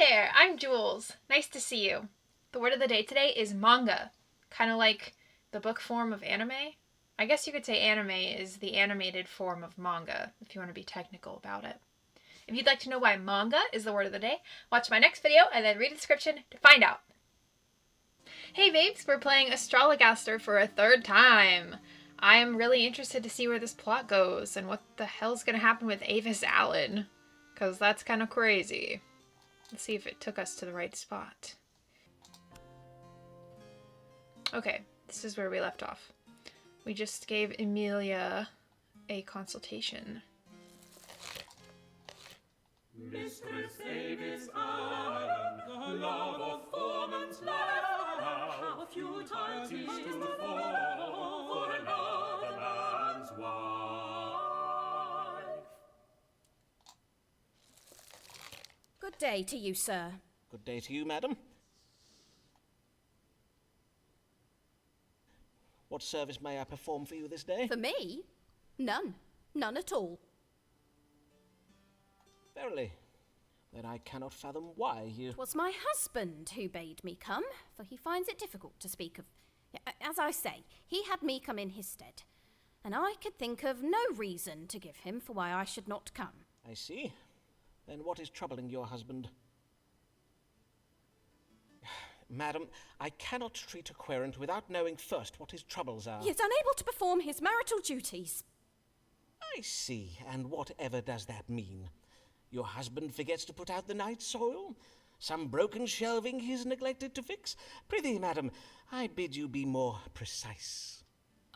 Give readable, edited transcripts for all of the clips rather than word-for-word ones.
there, I'm Jules. Nice to see you. The word of the day today is manga, kind of like the book form of anime. I guess you could say anime is the animated form of manga, if you want to be technical about it. If you'd like to know why manga is the word of the day, watch my next video and then read the description to find out. Hey babes, we're playing Astrologaster for a third time. I'm really interested to see where this plot goes and what the hell's gonna happen with Avis Allen, because that's kind of crazy. Let's see if it took us to the right spot. Okay, this is where we left off. We just gave Emilia a consultation. Mistress Avis Allen, the love of Forman's life, how futile 'tis to fall for another man's wife. Good day to you, sir. Good day to you, madam. What service may I perform for you this day? For me? None. None at all. Verily. Then I cannot fathom why you... 'Twas my husband who bade me come, for he finds it difficult to speak of... As I say, he had me come in his stead, and I could think of no reason to give him for why I should not come. I see. Then what is troubling your husband? Madam, I cannot treat a querent without knowing first what his troubles are. He is unable to perform his marital duties. I see. And whatever does that mean? Your husband forgets to put out the night soil? Some broken shelving he's neglected to fix? Prithee, madam, I bid you be more precise.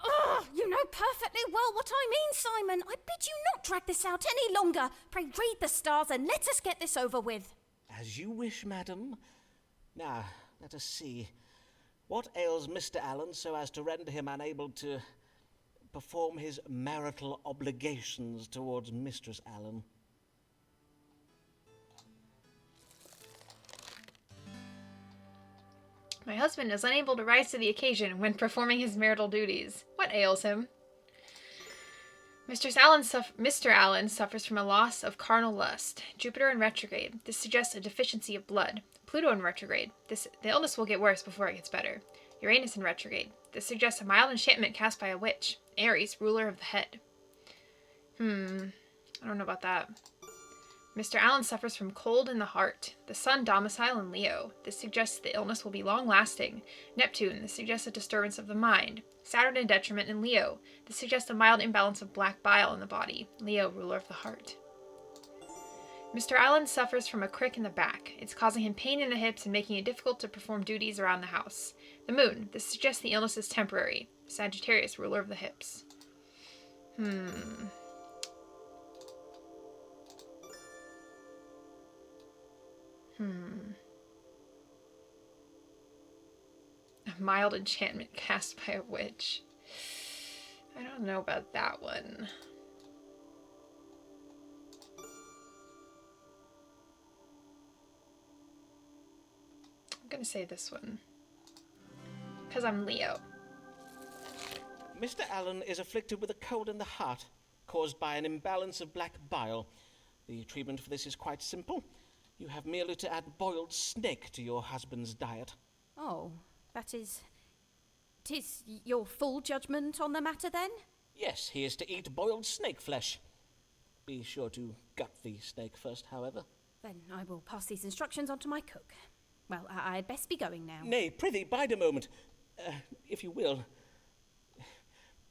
Oh, you know perfectly well what I mean, Simon. I bid you not drag this out any longer. Pray read the stars and let us get this over with. As you wish, madam. Now, let us see. What ails Mr. Allen so as to render him unable to perform his marital obligations towards Mistress Allen? My husband is unable to rise to the occasion when performing his marital duties. What ails him? Mr. Allen suffers from a loss of carnal lust. Jupiter in retrograde. This suggests a deficiency of blood. Pluto in retrograde. The illness will get worse before it gets better. Uranus in retrograde. This suggests a mild enchantment cast by a witch. Aries, ruler of the head. I don't know about that. Mr. Allen suffers from cold in the heart. The sun domicile in Leo. This suggests the illness will be long-lasting. Neptune. This suggests a disturbance of the mind. Saturn in detriment in Leo. This suggests a mild imbalance of black bile in the body. Leo, ruler of the heart. Mr. Allen suffers from a crick in the back. It's causing him pain in the hips and making it difficult to perform duties around the house. The moon. This suggests the illness is temporary. Sagittarius, ruler of the hips. A mild enchantment cast by a witch. I don't know about that one. I'm gonna say this one. Because I'm Leo. Mr. Allen is afflicted with a cold in the heart, caused by an imbalance of black bile. The treatment for this is quite simple. You have merely to add boiled snake to your husband's diet. Oh, that is... 'Tis your full judgment on the matter, then? Yes, he is to eat boiled snake flesh. Be sure to gut the snake first, however. Then I will pass these instructions on to my cook. Well, I'd best be going now. Nay, prithee, bide a moment, if you will.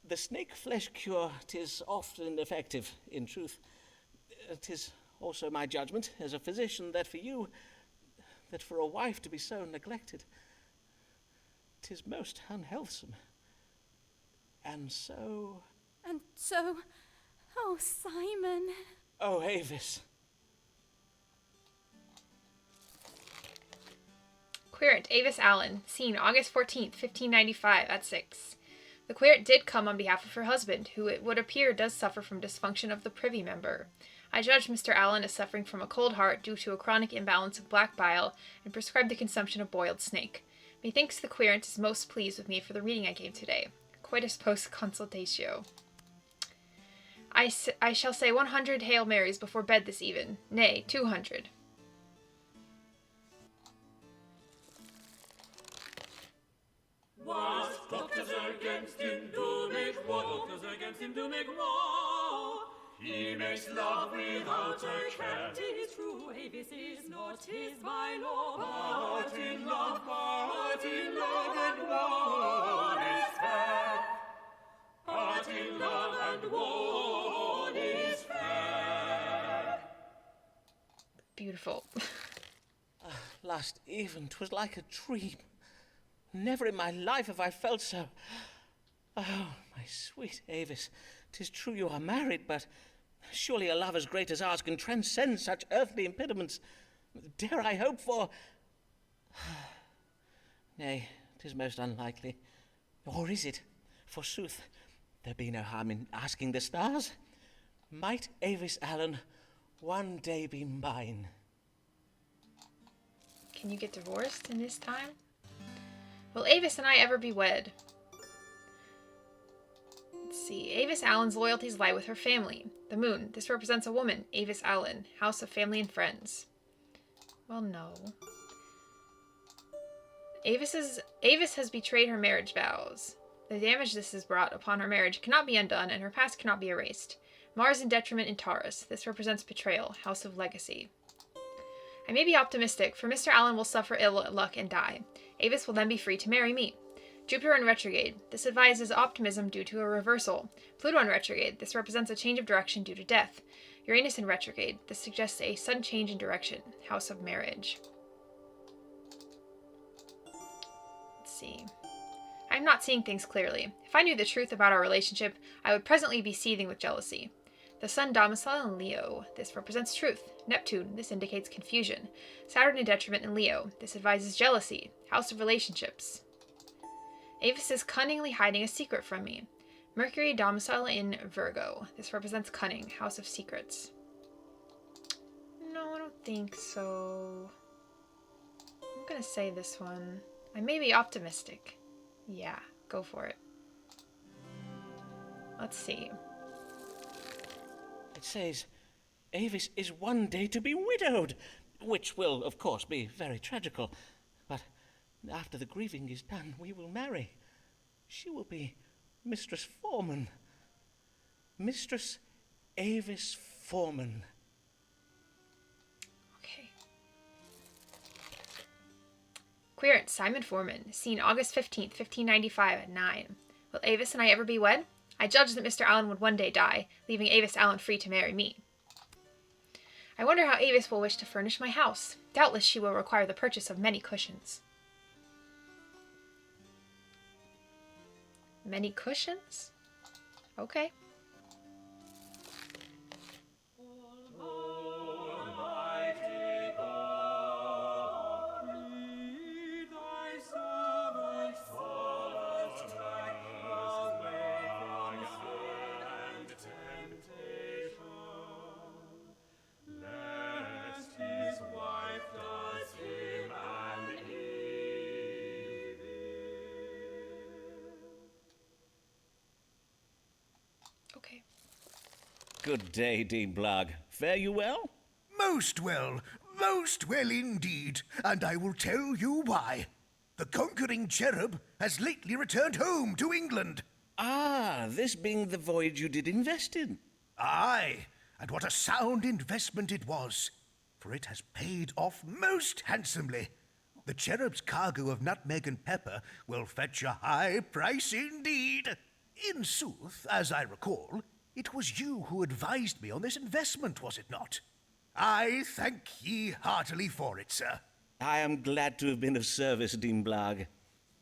The snake flesh cure, 'tis often effective, in truth. 'Tis also my judgment, as a physician, that for a wife to be so neglected, 'tis most unhealthsome. And so... Oh, Simon. Oh, Avis. Querent, Avis Allen. Seen August 14th, 1595 at 6. The querent did come on behalf of her husband, who it would appear does suffer from dysfunction of the privy member. I judge Mr. Allen as suffering from a cold heart due to a chronic imbalance of black bile and prescribed the consumption of boiled snake. Methinks the querent is most pleased with me for the reading I gave today. Coitus post consultatio. I shall say 100 Hail Marys before bed this even. Nay, 200. him to make war. He makes love without a care. 'Tis true, Avis is not his by law. But in love and war is fair. But in love and war is fair. Beautiful. Last even, 'twas like a dream. Never in my life have I felt so. Oh, my sweet Avis, 'tis true you are married, but surely a love as great as ours can transcend such earthly impediments. Dare I hope for... Nay, 'tis most unlikely. Or is it? Forsooth, there be no harm in asking the stars. Might Avis Allen one day be mine? Can you get divorced in this time? Will Avis and I ever be wed? Let's see. Avis Allen's loyalties lie with her family. The moon. This represents a woman. Avis Allen. House of family and friends. Well, no. Avis has betrayed her marriage vows. The damage this has brought upon her marriage cannot be undone, and her past cannot be erased. Mars in detriment in Taurus. This represents betrayal. House of legacy. I may be optimistic, for Mr. Allen will suffer ill luck and die. Avis will then be free to marry me. Jupiter in retrograde. This advises optimism due to a reversal. Pluto in retrograde. This represents a change of direction due to death. Uranus in retrograde. This suggests a sudden change in direction. House of marriage. Let's see. I'm not seeing things clearly. If I knew the truth about our relationship, I would presently be seething with jealousy. The sun domicile in Leo. This represents truth. Neptune. This indicates confusion. Saturn in detriment in Leo. This advises jealousy. House of relationships. Avis is cunningly hiding a secret from me. Mercury domicile in Virgo. This represents cunning. House of secrets. No, I don't think so. I'm gonna say this one. I may be optimistic. Yeah, go for it. Let's see. It says, Avis is one day to be widowed, which will, of course, be very tragical. But after the grieving is done, we will marry. She will be Mistress Forman. Mistress Avis Forman. Okay. Querent, Simon Forman, seen August 15th, 1595 at 9. Will Avis and I ever be wed? I judged that Mr. Allen would one day die, leaving Avis Allen free to marry me. I wonder how Avis will wish to furnish my house. Doubtless she will require the purchase of many cushions. Many cushions? Okay. Almighty God, lead thy servants forth back away from sin and temptation, lest his wife does him an evil. Okay. Good day, Dean Blogg. Fare you well? Most well indeed, and I will tell you why. The conquering cherub has lately returned home to England. Ah, this being the voyage you did invest in. Aye, and what a sound investment it was, for it has paid off most handsomely. The cherub's cargo of nutmeg and pepper will fetch a high price indeed. In sooth, as I recall, it was you who advised me on this investment, was it not? I thank ye heartily for it, sir. I am glad to have been of service, Dean Blogg.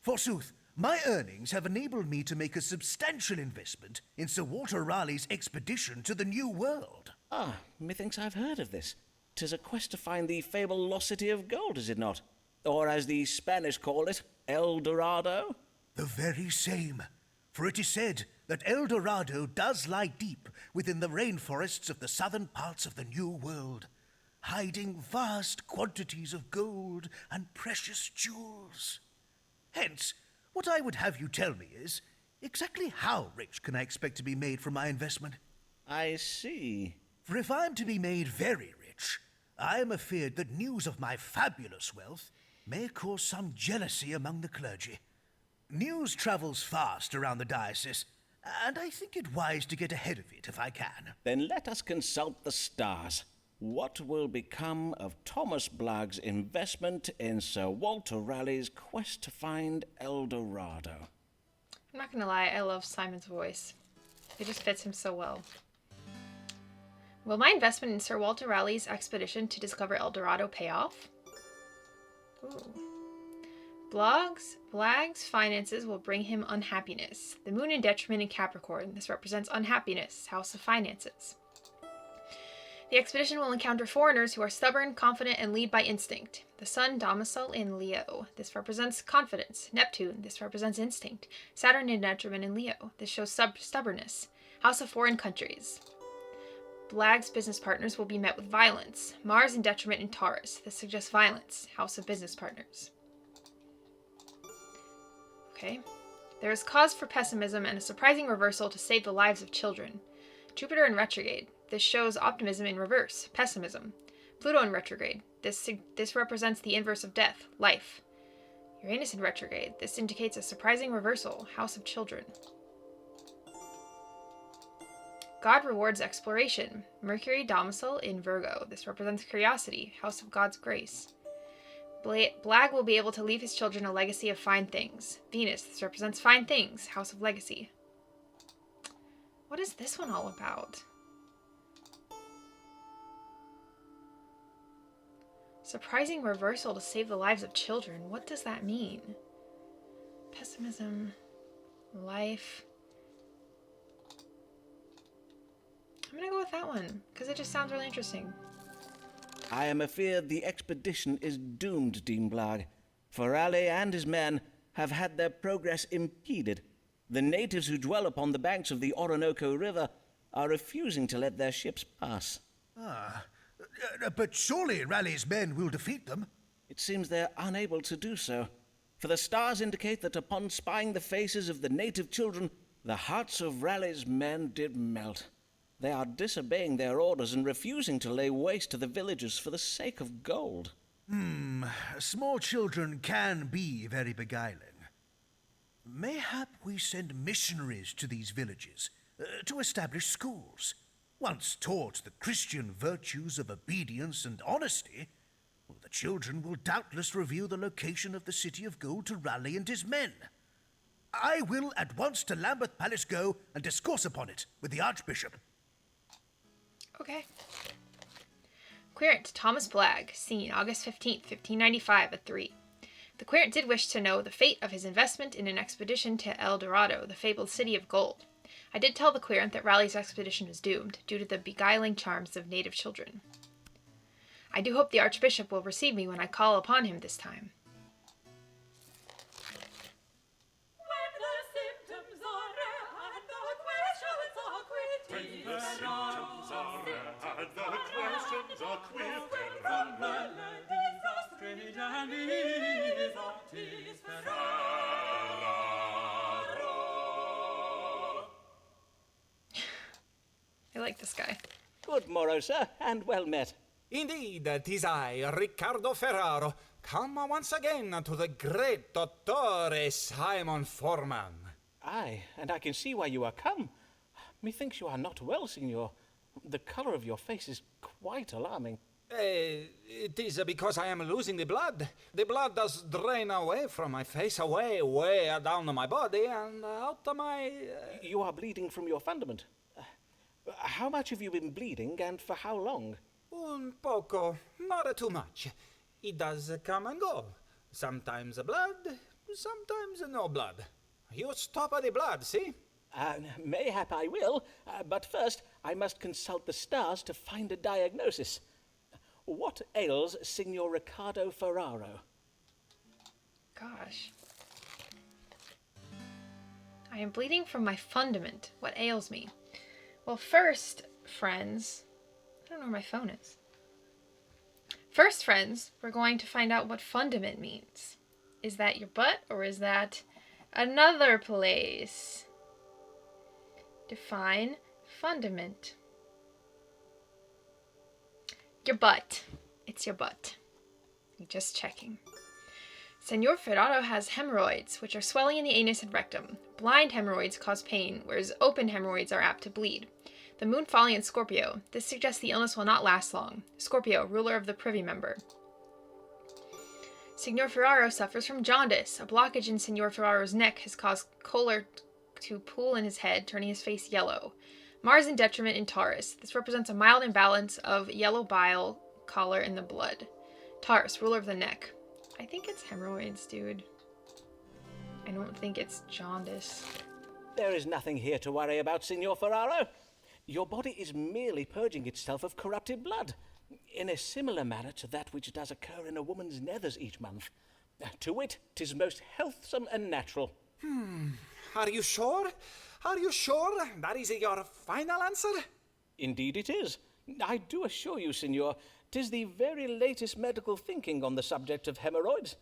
Forsooth, my earnings have enabled me to make a substantial investment in Sir Walter Raleigh's expedition to the New World. Ah, methinks I've heard of this. 'Tis a quest to find the fabled lost city of gold, is it not? Or as the Spanish call it, El Dorado? The very same. For it is said that El Dorado does lie deep within the rainforests of the southern parts of the New World, hiding vast quantities of gold and precious jewels. Hence, what I would have you tell me is, exactly how rich can I expect to be made from my investment? I see. For if I am to be made very rich, I am afeard that news of my fabulous wealth may cause some jealousy among the clergy. News travels fast around the diocese, and I think it wise to get ahead of it if I can. Then let us consult the stars. What will become of Thomas Blagg's investment in Sir Walter Raleigh's quest to find El Dorado? I'm not gonna lie, I love Simon's voice. It just fits him so well. Will my investment in Sir Walter Raleigh's expedition to discover El Dorado pay off? Ooh. Blagg's finances will bring him unhappiness. The moon in detriment in Capricorn. This represents unhappiness, house of finances. The expedition will encounter foreigners who are stubborn, confident, and lead by instinct. The sun domicile in Leo. This represents confidence. Neptune. This represents instinct. Saturn in detriment in Leo. This shows stubbornness. House of foreign countries. Blagg's business partners will be met with violence. Mars in detriment in Taurus. This suggests violence. House of business partners. Okay. There is cause for pessimism and a surprising reversal to save the lives of children. Jupiter in retrograde. This shows optimism in reverse, pessimism. Pluto in retrograde. This represents the inverse of death, life. Uranus in retrograde. This indicates a surprising reversal, house of children. God rewards exploration. Mercury domicile in Virgo. This represents curiosity, house of God's grace. Blagg will be able to leave his children a legacy of fine things. Venus. This represents fine things, house of legacy. What is this one all about? Surprising reversal to save the lives of children. What does that mean? Pessimism. Life. I'm gonna go with that one, because it just sounds really interesting. I am afeard the expedition is doomed, Dean Blagg, for Raleigh and his men have had their progress impeded. The natives who dwell upon the banks of the Orinoco River are refusing to let their ships pass. But surely Raleigh's men will defeat them. It seems they're unable to do so, for the stars indicate that upon spying the faces of the native children, the hearts of Raleigh's men did melt. They are disobeying their orders and refusing to lay waste to the villages for the sake of gold. Small children can be very beguiling. Mayhap we send missionaries to these villages to establish schools. Once taught the Christian virtues of obedience and honesty, the children will doubtless reveal the location of the City of Gold to Raleigh and his men. I will at once to Lambeth Palace go and discourse upon it with the Archbishop. Okay. Querent, Thomas Blagg, seen August 15th, 1595 at 3. The querent did wish to know the fate of his investment in an expedition to El Dorado, the fabled City of Gold. I did tell the querent that Raleigh's expedition was doomed, due to the beguiling charms of native children. I do hope the Archbishop will receive me when I call upon him this time. When the symptoms are and the questions are quitted, The symptoms are and the questions are quitted. the melodies are strange and ease of tis I like this guy. Good morrow, sir, and well met. Indeed, 'tis I, Riccardo Ferraro, come once again to the great Dottore Simon Forman. Aye, and I can see why you are come. Methinks you are not well, signor. The colour of your face is quite alarming. It is because I am losing the blood. The blood does drain away from my face, away down my body, and out of my... You are bleeding from your fundament. How much have you been bleeding, and for how long? Un poco, not too much. It does come and go. Sometimes blood, sometimes no blood. You stop the blood, see? Mayhap I will, but first I must consult the stars to find a diagnosis. What ails Signor Riccardo Ferraro? Gosh. I am bleeding from my fundament. What ails me? Well, first, friends... I don't know where my phone is. First, friends, we're going to find out what fundament means. Is that your butt, or is that another place? Define fundament. Your butt. It's your butt. Just checking. Senor Ferraro has hemorrhoids, which are swelling in the anus and rectum. Blind hemorrhoids cause pain, whereas open hemorrhoids are apt to bleed. The moon falling in Scorpio. This suggests the illness will not last long. Scorpio, ruler of the privy member. Senor Ferraro suffers from jaundice. A blockage in Senor Ferraro's neck has caused choler to pool in his head, turning his face yellow. Mars in detriment in Taurus. This represents a mild imbalance of yellow bile choler in the blood. Taurus, ruler of the neck. I think it's hemorrhoids, dude. I don't think it's jaundice. There is nothing here to worry about, Signor Ferraro. Your body is merely purging itself of corrupted blood, in a similar manner to that which does occur in a woman's nethers each month. To wit, 'tis most healthsome and natural. Are you sure? Are you sure that is your final answer? Indeed it is. I do assure you, Signor, 'tis the very latest medical thinking on the subject of hemorrhoids.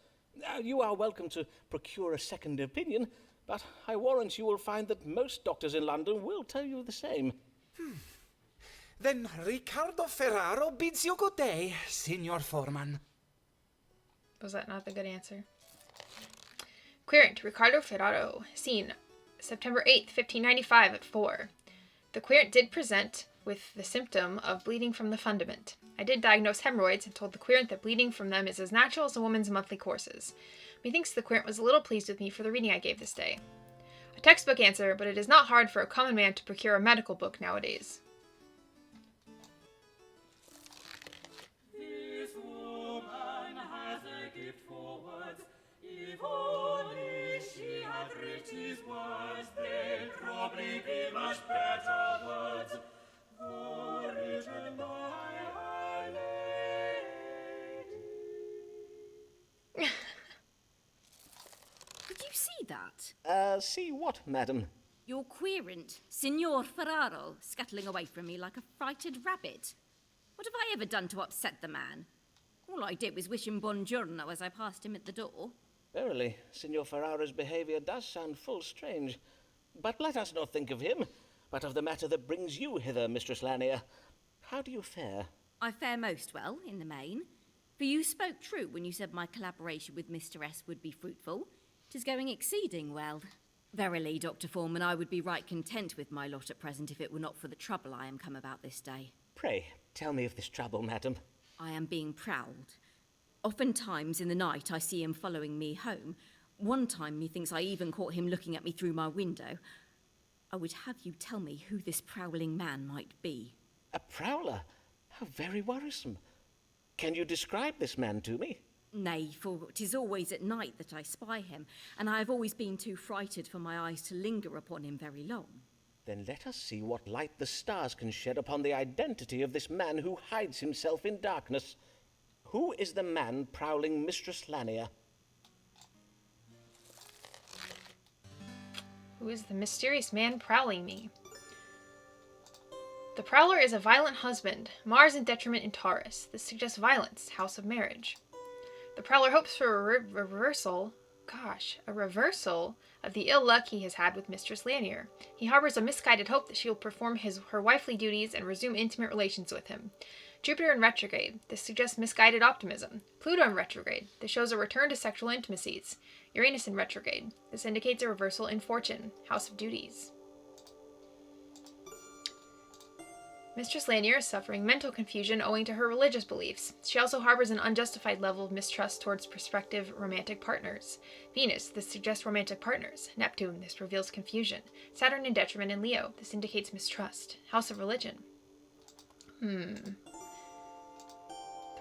You are welcome to procure a second opinion, but I warrant you will find that most doctors in London will tell you the same. Then Riccardo Ferraro bids you good day, Signor Forman. Was that not the good answer? Querent, Riccardo Ferraro. Scene, September 8th, 1595 at 4. The querent did present with the symptom of bleeding from the fundament. I did diagnose hemorrhoids and told the querent that bleeding from them is as natural as a woman's monthly courses. Methinks the querent was a little pleased with me for the reading I gave this day. A textbook answer, but it is not hard for a common man to procure a medical book nowadays. This woman has a gift for words. If only she had riches words, they'd probably be much better words. For written by Our Lady. Did you see that? See what, madam? Your querent, Signor Ferraro, scuttling away from me like a frighted rabbit. What have I ever done to upset the man? All I did was wish him buongiorno as I passed him at the door. Verily, Signor Ferraro's behaviour does sound full strange. But let us not think of him, but of the matter that brings you hither, Mistress Lanier. How do you fare? I fare most well, in the main. For you spoke true when you said my collaboration with Mr. S would be fruitful. 'Tis going exceeding well. Verily, Dr. Forman, I would be right content with my lot at present if it were not for the trouble I am come about this day. Pray, tell me of this trouble, madam. I am being prowled. Oftentimes in the night I see him following me home. One time methinks I even caught him looking at me through my window. I would have you tell me who this prowling man might be. A prowler? How very worrisome. Can you describe this man to me? Nay, for 'tis always at night that I spy him, and I have always been too frighted for my eyes to linger upon him very long. Then let us see what light the stars can shed upon the identity of this man who hides himself in darkness. Who is the man prowling Mistress Lanier? Who is the mysterious man prowling me? The prowler is a violent husband. Mars in detriment in Taurus. This suggests violence, house of marriage. The prowler hopes for a reversal of the ill luck he has had with Mistress Lanier. He harbors a misguided hope that she will perform her wifely duties and resume intimate relations with him. Jupiter in retrograde. This suggests misguided optimism. Pluto in retrograde. This shows a return to sexual intimacies. Uranus in retrograde. This indicates a reversal in fortune, house of duties. Mistress Lanier is suffering mental confusion owing to her religious beliefs. She also harbors an unjustified level of mistrust towards prospective romantic partners. Venus, this suggests romantic partners. Neptune, this reveals confusion. Saturn in detriment in Leo, this indicates mistrust. House of religion. The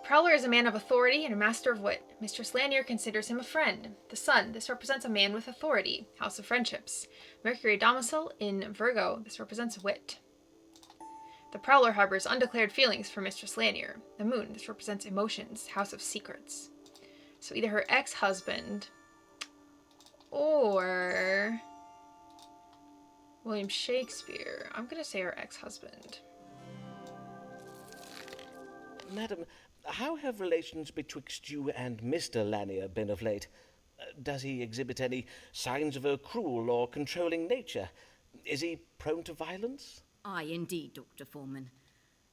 prowler is a man of authority and a master of wit. Mistress Lanier considers him a friend. The Sun, this represents a man with authority. House of friendships. Mercury domicile in Virgo, this represents wit. The prowler harbors undeclared feelings for Mistress Lanier. The Moon, this represents emotions, house of secrets. So either her ex-husband or William Shakespeare. I'm going to say her ex-husband. Madam, how have relations betwixt you and Mr. Lanier been of late? Does he exhibit any signs of a cruel or controlling nature? Is he prone to violence? Aye, indeed, Dr. Forman.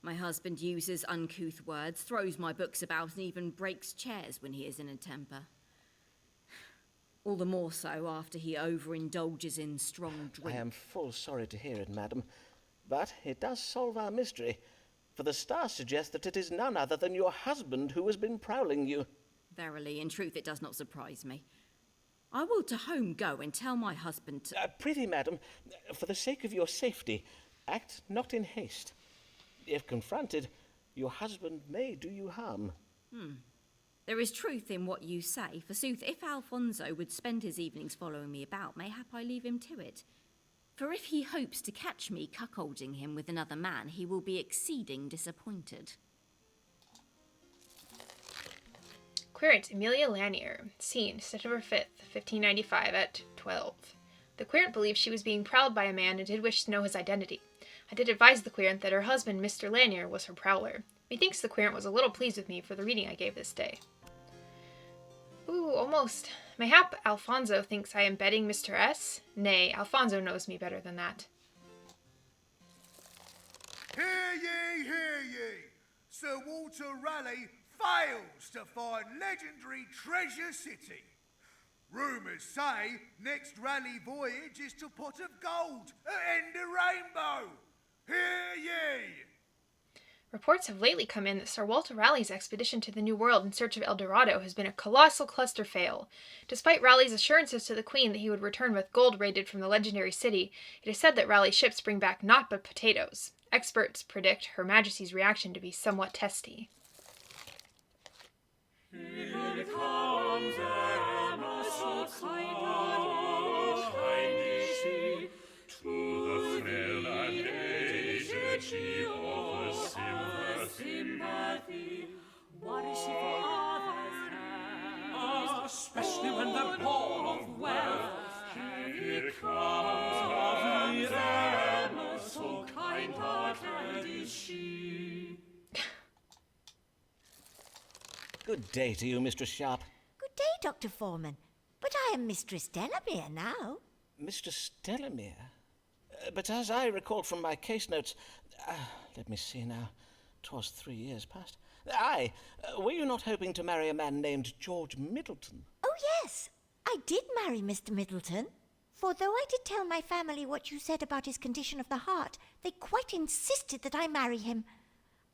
My husband uses uncouth words, throws my books about, and even breaks chairs when he is in a temper. All the more so after he overindulges in strong drink. I am full sorry to hear it, madam, but it does solve our mystery, for the stars suggest that it is none other than your husband who has been prowling you. Verily, in truth, it does not surprise me. I will to home go and tell my husband to... Prithee, madam, for the sake of your safety, act not in haste. If confronted, your husband may do you harm. There is truth in what you say. Forsooth, if Alfonso would spend his evenings following me about, mayhap I leave him to it. For if he hopes to catch me cuckolding him with another man, he will be exceeding disappointed. Querent Amelia Lanier. Scene, September 5th, 1595 at 12. The querent believed she was being prowled by a man and did wish to know his identity. I did advise the querent that her husband, Mr. Lanier, was her prowler. Methinks the querent was a little pleased with me for the reading I gave this day. Ooh, almost. Mayhap Alfonso thinks I am betting Mr. S? Nay, Alfonso knows me better than that. Hear ye, hear ye! Sir Walter Raleigh fails to find legendary Treasure City. Rumours say next Raleigh voyage is to Pot of Gold at End of Rainbow. Hear ye! Reports have lately come in that Sir Walter Raleigh's expedition to the New World in search of El Dorado has been a colossal cluster fail. Despite Raleigh's assurances to the Queen that he would return with gold raided from the legendary city, it is said that Raleigh's ships bring back naught but potatoes. Experts predict Her Majesty's reaction to be somewhat testy. Here comes Emma, so kindly she, to the frail and aged she offers sympathy. What is she for others have? Especially when they're born of wealth. Here comes Emma, so kind-hearted is she. Good day to you, Mistress Sharp. Good day, Dr. Forman. But I am Mistress Delamere now. Mistress Delamere? But as I recall from my case notes... let me see now. 'Twas 3 years past. Aye, were you not hoping to marry a man named George Middleton? Oh, yes. I did marry Mr. Middleton. For though I did tell my family what you said about his condition of the heart, they quite insisted that I marry him.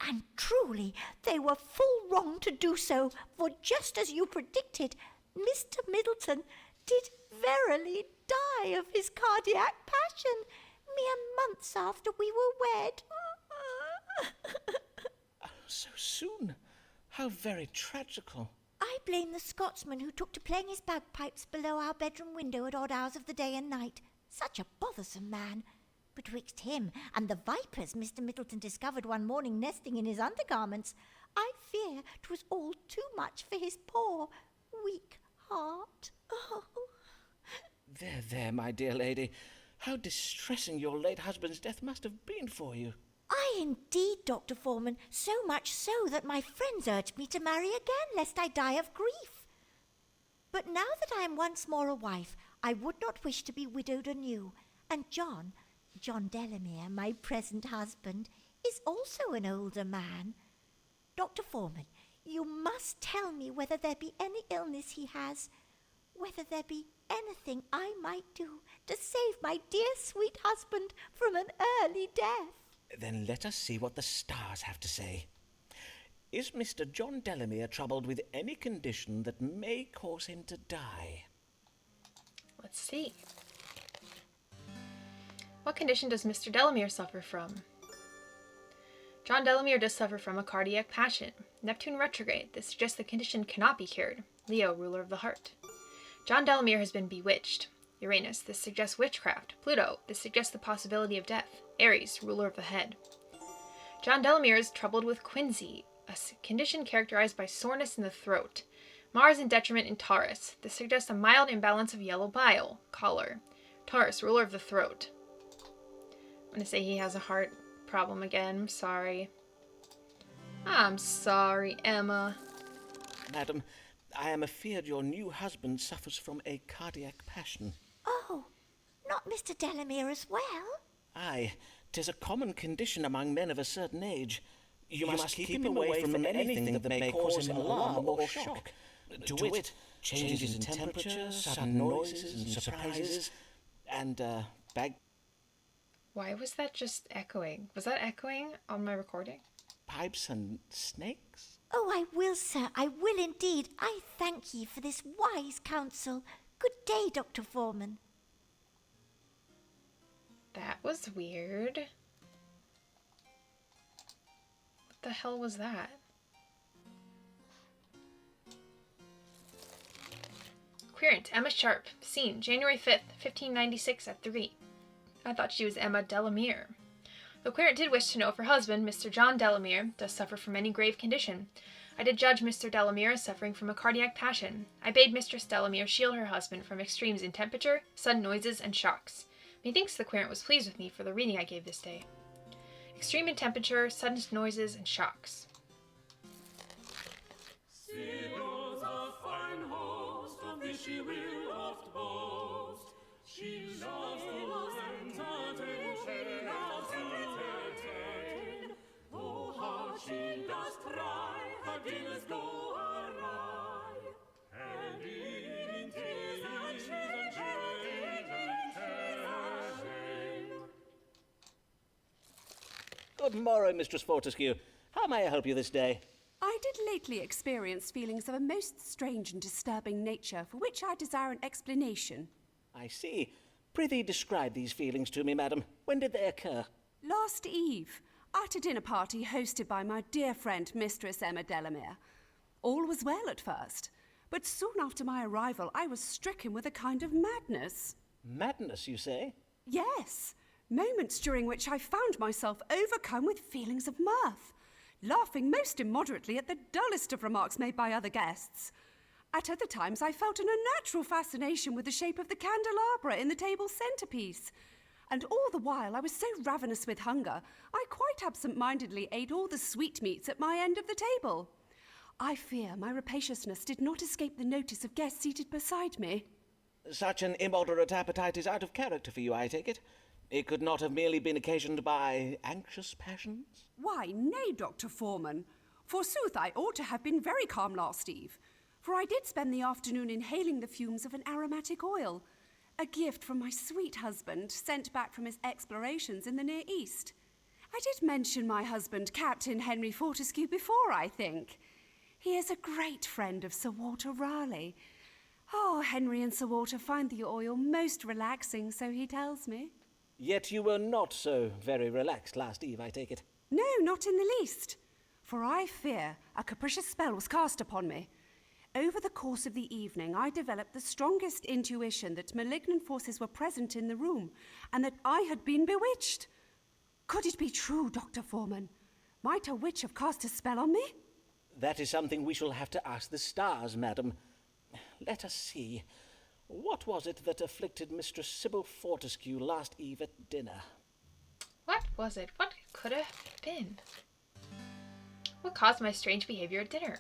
And truly, they were full wrong to do so, for just as you predicted, Mr. Middleton did verily die of his cardiac passion, mere months after we were wed. So soon? How very tragical. I blame the Scotsman who took to playing his bagpipes below our bedroom window at odd hours of the day and night. Such a bothersome man. Betwixt him and the vipers Mr. Middleton discovered one morning nesting in his undergarments, I fear 'twas all too much for his poor, weak heart. Oh. There, my dear lady. How distressing your late husband's death must have been for you. Aye, indeed, Dr. Forman, so much so that my friends urged me to marry again, lest I die of grief. But now that I am once more a wife, I would not wish to be widowed anew, and John Delamere, my present husband, is also an older man. Dr. Forman, you must tell me whether there be any illness he has, whether there be anything I might do to save my dear sweet husband from an early death. Then let us see what the stars have to say. Is Mr. John Delamere troubled with any condition that may cause him to die? Let's see. What condition does Mr. Delamere suffer from? John Delamere does suffer from a cardiac passion. Neptune retrograde. This suggests the condition cannot be cured. Leo, ruler of the heart. John Delamere has been bewitched. Uranus. This suggests witchcraft. Pluto. This suggests the possibility of death. Aries, ruler of the head. John Delamere is troubled with quinsy, a condition characterized by soreness in the throat. Mars in detriment in Taurus. This suggests a mild imbalance of yellow bile. Choler. Taurus, ruler of the throat. I'm going to say he has a heart problem again. I'm sorry. I'm sorry, Emma. Madam, I am afeard your new husband suffers from a cardiac passion. Oh, not Mr. Delamere as well? Aye, 'tis a common condition among men of a certain age. You must keep him away from anything that may cause him alarm or shock. To wit, changes in temperature, sudden noises and surprises, and, Why was that just echoing? Was that echoing on my recording? bagpipes and snakes? Oh, I will, sir, I will indeed. I thank ye for this wise counsel. Good day, Dr. Forman. That was weird. What the hell was that? Querent, Emma Sharp. Scene, January 5th, 1596 at 3. I thought she was Emma Delamere. The querent did wish to know if her husband, Mr. John Delamere, does suffer from any grave condition. I did judge Mr. Delamere as suffering from a cardiac passion. I bade Mistress Delamere shield her husband from extremes in temperature, sudden noises, and shocks. Methinks the querent was pleased with me for the reading I gave this day. Extreme in temperature, sudden noises, and shocks. Sibyl's a fine host, of this she will oft boast. She loves to entertain, she loves to entertain. Though hard she does try, her dinners go awry. And in tears and shame. Good morrow, Mistress Fortescue. How may I help you this day? I did lately experience feelings of a most strange and disturbing nature, for which I desire an explanation. I see. Prithee describe these feelings to me, madam. When did they occur? Last eve, at a dinner party hosted by my dear friend Mistress Emma Delamere. All was well at first, but soon after my arrival I was stricken with a kind of madness. Madness, you say? Yes, moments during which I found myself overcome with feelings of mirth, laughing most immoderately at the dullest of remarks made by other guests. At other times I felt an unnatural fascination with the shape of the candelabra in the table centrepiece. And all the while I was so ravenous with hunger, I quite absent-mindedly ate all the sweetmeats at my end of the table. I fear my rapaciousness did not escape the notice of guests seated beside me. Such an immoderate appetite is out of character for you, I take it. It could not have merely been occasioned by anxious passions? Why, nay, Dr. Forman. Forsooth, I ought to have been very calm last eve, for I did spend the afternoon inhaling the fumes of an aromatic oil, a gift from my sweet husband, sent back from his explorations in the Near East. I did mention my husband, Captain Henry Fortescue, before, I think. He is a great friend of Sir Walter Raleigh. Oh, Henry and Sir Walter find the oil most relaxing, so he tells me. Yet you were not so very relaxed last eve, I take it. No, not in the least, for I fear a capricious spell was cast upon me. Over the course of the evening, I developed the strongest intuition that malignant forces were present in the room, and that I had been bewitched. Could it be true, Dr. Forman? Might a witch have cast a spell on me? That is something we shall have to ask the stars, madam. Let us see. What was it that afflicted Mistress Sybil Fortescue last eve at dinner? What was it? What could have been? What caused my strange behavior at dinner?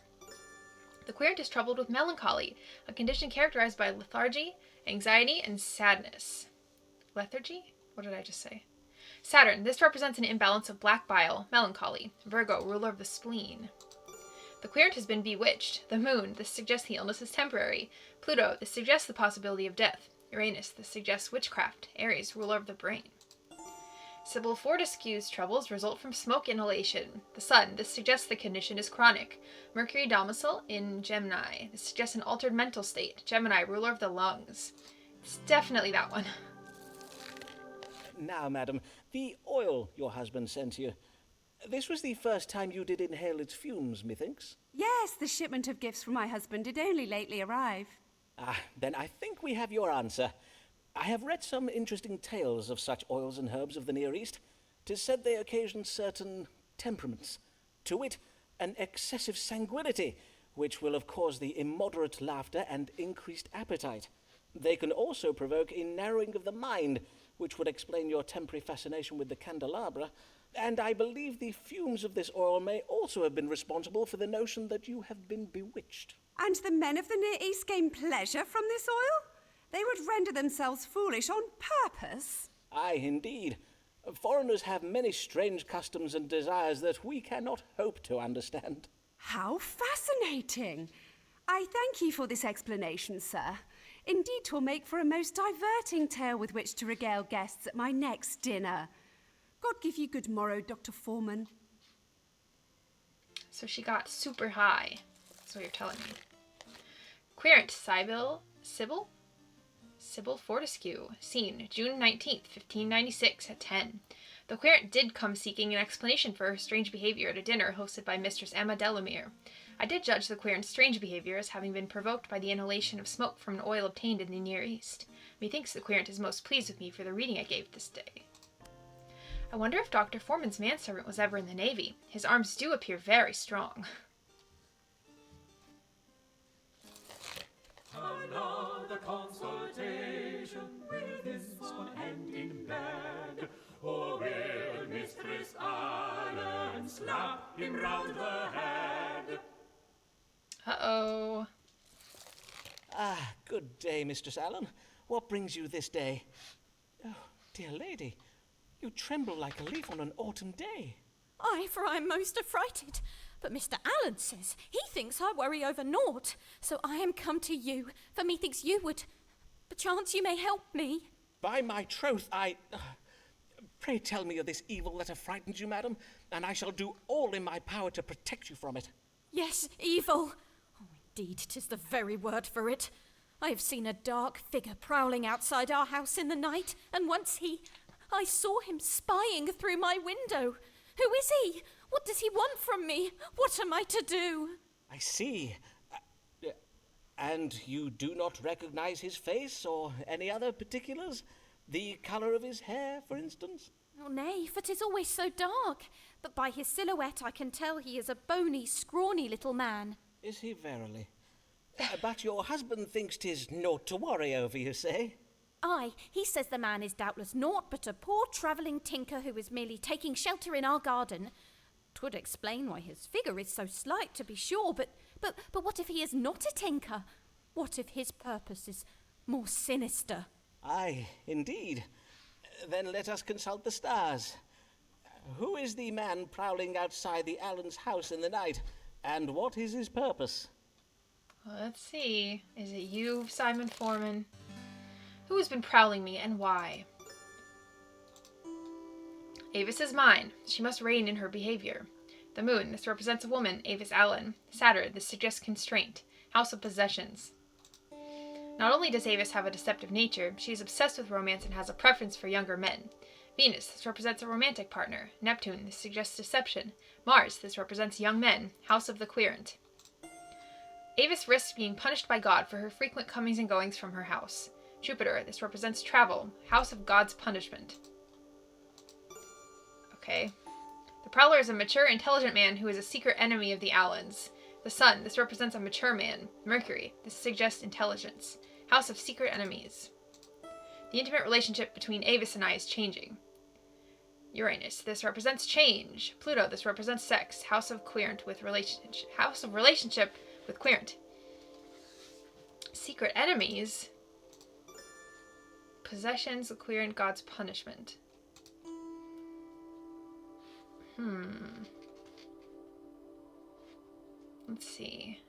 The querent is troubled with melancholy, a condition characterized by lethargy, anxiety, and sadness. Lethargy? What did I just say? Saturn. This represents an imbalance of black bile, melancholy. Virgo, ruler of the spleen. The querent has been bewitched. The moon. This suggests the illness is temporary. Pluto. This suggests the possibility of death. Uranus. This suggests witchcraft. Aries, ruler of the brain. Sybil Fortescue's troubles result from smoke inhalation. The sun. This suggests the condition is chronic. Mercury domicile in Gemini. This suggests an altered mental state. Gemini, ruler of the lungs. It's definitely that one. Now, madam, the oil your husband sent you. This was the first time you did inhale its fumes, methinks. Yes, the shipment of gifts from my husband did only lately arrive. Ah, then I think we have your answer. I have read some interesting tales of such oils and herbs of the Near East. 'Tis said they occasion certain temperaments, to wit, an excessive sanguinity, which will have caused the immoderate laughter and increased appetite. They can also provoke a narrowing of the mind, which would explain your temporary fascination with the candelabra, and I believe the fumes of this oil may also have been responsible for the notion that you have been bewitched. And the men of the Near East gain pleasure from this oil? They would render themselves foolish on purpose. Aye, indeed. Foreigners have many strange customs and desires that we cannot hope to understand. How fascinating! I thank you for this explanation, sir. Indeed, 'twill make for a most diverting tale with which to regale guests at my next dinner. God give you good morrow, Dr. Forman. So she got super high. That's what you're telling me. Querent, Sybil Fortescue. Scene, June 19th, 1596 at 10. The querent did come seeking an explanation for her strange behavior at a dinner hosted by Mistress Emma Delamere. I did judge the querent's strange behavior as having been provoked by the inhalation of smoke from an oil obtained in the Near East. Methinks the querent is most pleased with me for the reading I gave this day. I wonder if Dr. Forman's manservant was ever in the Navy. His arms do appear very strong. Another consultation, will this one end in bed? Or will Mistress Allen slap him round the head? Uh-oh. Ah, good day, Mistress Allen. What brings you this day? Oh, dear lady, you tremble like a leaf on an autumn day. Aye, for I am most affrighted. But Mr. Allen says he thinks I worry over naught. So I am come to you, for methinks you would. Perchance you may help me. By my troth, Pray tell me of this evil that affrightens you, madam, and I shall do all in my power to protect you from it. Yes, evil. Oh, indeed, 'tis the very word for it. I have seen a dark figure prowling outside our house in the night, and once I saw him spying through my window. Who is he? What does he want from me? What am I to do? I see. And you do not recognize his face or any other particulars? The colour of his hair, for instance? Oh, nay, for 'tis always so dark. But by his silhouette I can tell he is a bony, scrawny little man. Is he verily? But your husband thinks 'tis naught to worry over, you say? Aye, he says the man is doubtless naught but a poor travelling tinker who is merely taking shelter in our garden. 'Twould explain why his figure is so slight, to be sure, but what if he is not a tinker? What if his purpose is more sinister? Aye, indeed. Then let us consult the stars. Who is the man prowling outside the Allen's house in the night, and what is his purpose? Well, let's see. Is it you, Simon Forman? Who has been prowling me, and why? Avis is mine. She must rein in her behavior. The moon, this represents a woman, Avis Allen. Saturn, this suggests constraint. House of possessions. Not only does Avis have a deceptive nature, she is obsessed with romance and has a preference for younger men. Venus, this represents a romantic partner. Neptune, this suggests deception. Mars, this represents young men. House of the querent. Avis risks being punished by God for her frequent comings and goings from her house. Jupiter, this represents travel. House of God's punishment. Okay. The Prowler is a mature, intelligent man who is a secret enemy of the Allens. The Sun, this represents a mature man. Mercury, this suggests intelligence. House of secret enemies. The intimate relationship between Avis and I is changing. Uranus, this represents change. Pluto, this represents sex. House of querent with relationship with querent. Secret enemies. Possessions, the querent, God's punishment. Let's see.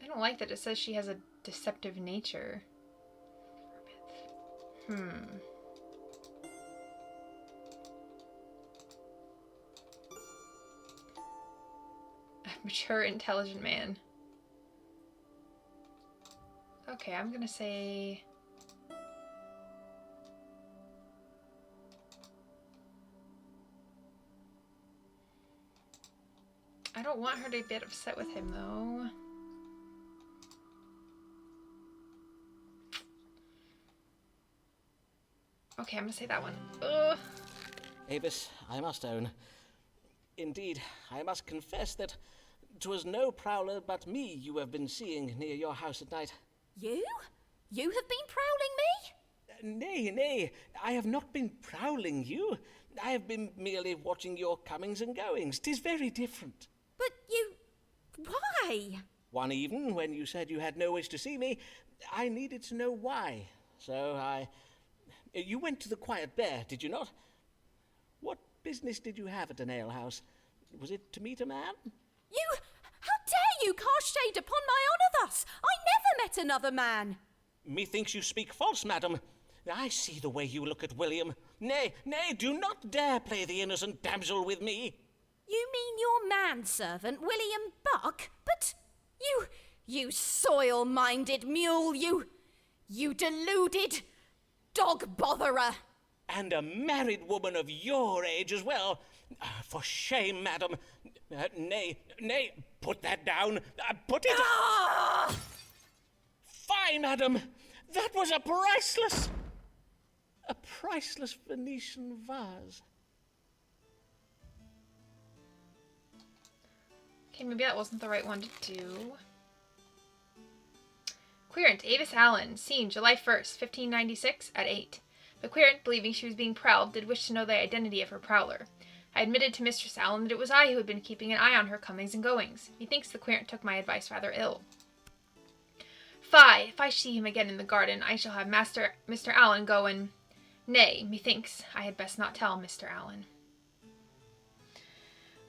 I don't like that it says she has a deceptive nature. A mature, intelligent man. Okay, I'm gonna say... I don't want her to get upset with him, though. Okay, I'm gonna say that one. Ugh. Avis, I must own. Indeed, I must confess that 'twas no prowler but me you have been seeing near your house at night. You? You have been prowling me? Nay, I have not been prowling you. I have been merely watching your comings and goings. 'Tis very different. But you... why? One evening, when you said you had no wish to see me, I needed to know why. So You went to the Quiet Bear, did you not? What business did you have at an alehouse? Was it to meet a man? You... How dare you cast shade upon my honour thus? I never met another man. Methinks you speak false, madam. I see the way you look at William. Nay, nay, do not dare play the innocent damsel with me. You mean your manservant, William Buck? But you soil-minded mule, you deluded dog botherer. And a married woman of your age as well. For shame, madam. Nay, nay, put that down. Put it... Ah! Fie, madam. That was a priceless Venetian vase. Okay, maybe that wasn't the right one to do. Querent, Avis Allen, seen July 1st, 1596, at 8. The querent, believing she was being prowled, did wish to know the identity of her prowler. I admitted to Mistress Allen that it was I who had been keeping an eye on her comings and goings. Methinks the querent took my advice rather ill. Fie, if I see him again in the garden, I shall have Mr. Allen go and... Nay, methinks I had best not tell Mr. Allen.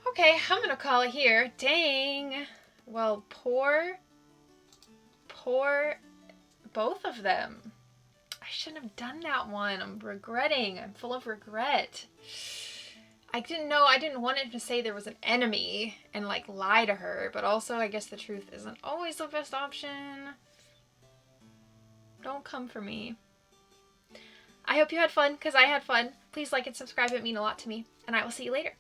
Okay, I'm gonna call it here. Dang. Well, poor both of them. I shouldn't have done that one. I'm regretting. I'm full of regret. I didn't want it to say there was an enemy and like lie to her, but also I guess the truth isn't always the best option. Don't come for me. I hope you had fun, because I had fun. Please like and subscribe. It means a lot to me, and I will see you later.